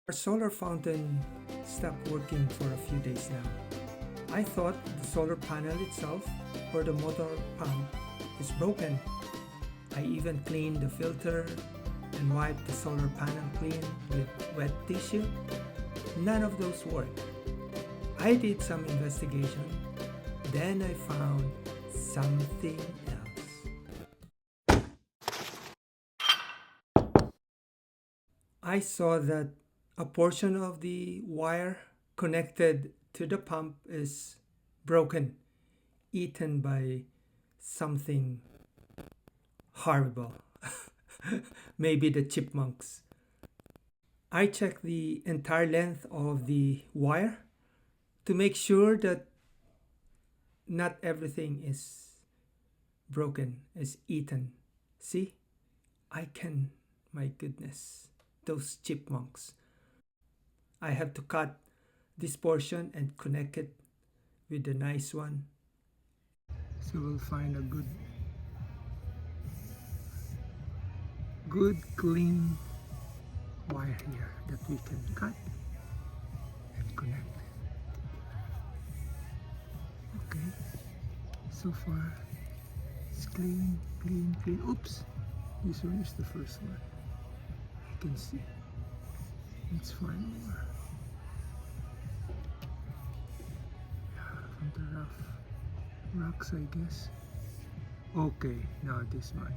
Our solar fountain stopped working for a few days now. I thought the solar panel itself or the motor pump is broken. I even cleaned the filter and wiped the solar panel clean with wet tissue. None of those worked. I did some investigation. Then I found something else. I saw that a portion of the wire connected to the pump is broken, eaten by something horrible. Maybe the chipmunks. I checked the entire length of the wire to make sure that not everything is broken, is eaten. See? My goodness, those chipmunks. I have to cut this portion and connect it with the nice one. So we'll find a good clean wire here that we can cut and connect. Okay, so far it's clean. Oops, this one is the first one. You can see. Let's find more. From the rough rocks, I guess. Okay, now this one.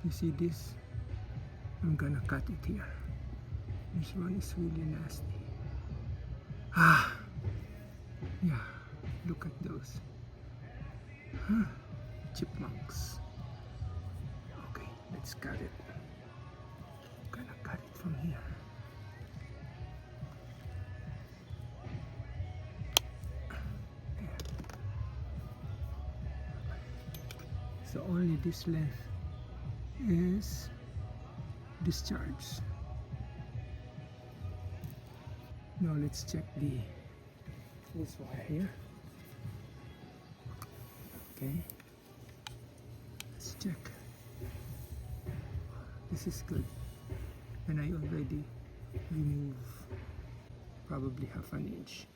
You see this? I'm gonna cut it here. This one is really nasty. Yeah, look at those. Chipmunks. Okay, let's cut it. I'm gonna cut it from here. So only this length is discharged. Now let's check this wire here. Okay, let's check. This is good, and I already removed probably half an inch.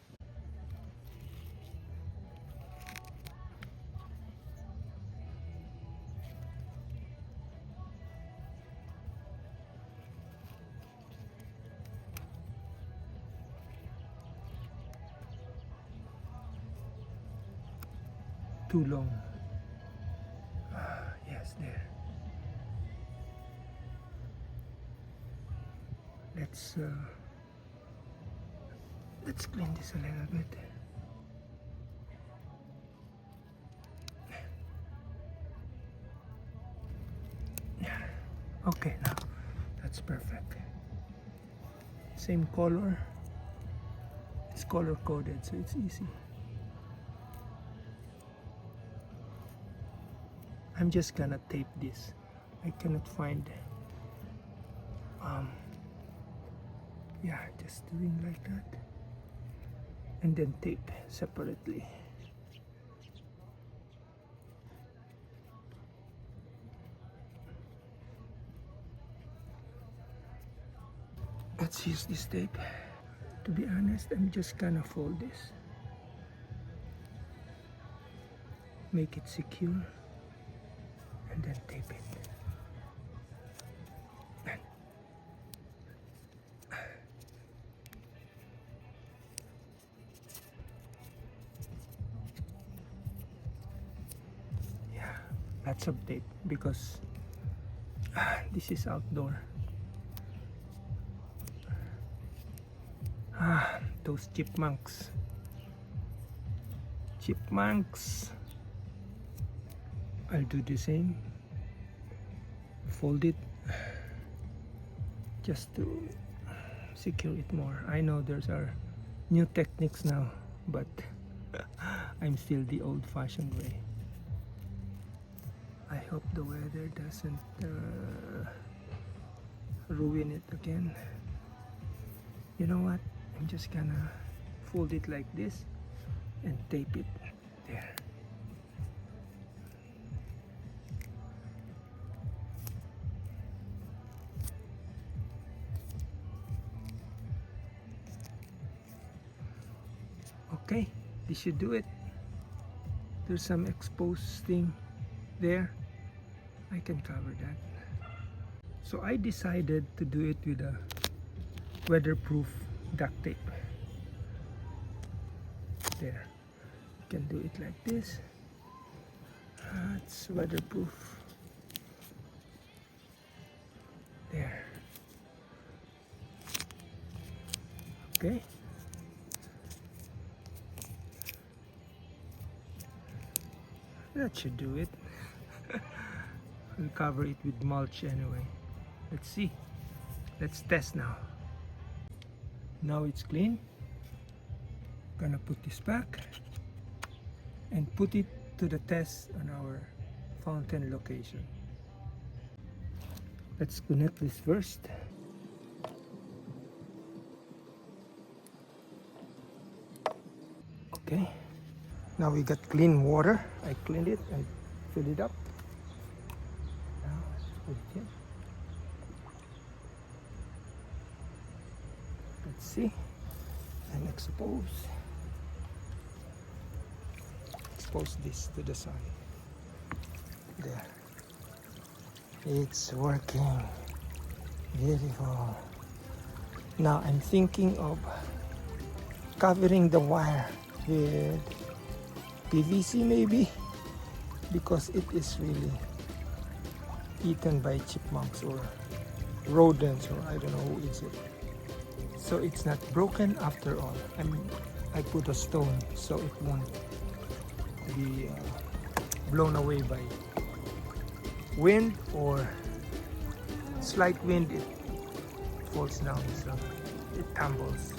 Too long. Yes, there. Let's clean this a little bit. Okay, now that's perfect. Same color. It's color coded, so it's easy. I'm just gonna tape this. I cannot find yeah, just doing like that and then tape separately. Let's use this tape. To be honest, I'm just gonna fold this, make it secure, and then tape it. Yeah, lots of tape because this is outdoor. Those chipmunks. I'll do the same. Fold it just to secure it more. I know there's are new techniques now, but I'm still the old-fashioned way. I hope the weather doesn't ruin it again. You know what? I'm just gonna fold it like this and tape it there. Okay, this should do it. There's some exposed thing there. I can cover that. So I decided to do it with a weatherproof duct tape. There, you can do it like this. It's weatherproof. There. Okay. That should do it. We'll cover it with mulch anyway. Let's see. Let's test now. Now it's clean. Gonna put this back and put it to the test on our fountain location. Let's connect this first. Okay. Now we got clean water. I cleaned it and filled it up. Now let's put it in. Let's see. And expose this to the sun. There. It's working. Beautiful. Now I'm thinking of covering the wire with PVC maybe, because it is really eaten by chipmunks or rodents, or I don't know who eats it. So it's not broken after all. I put a stone so it won't be blown away by wind, or slight wind, it falls down, so it tumbles.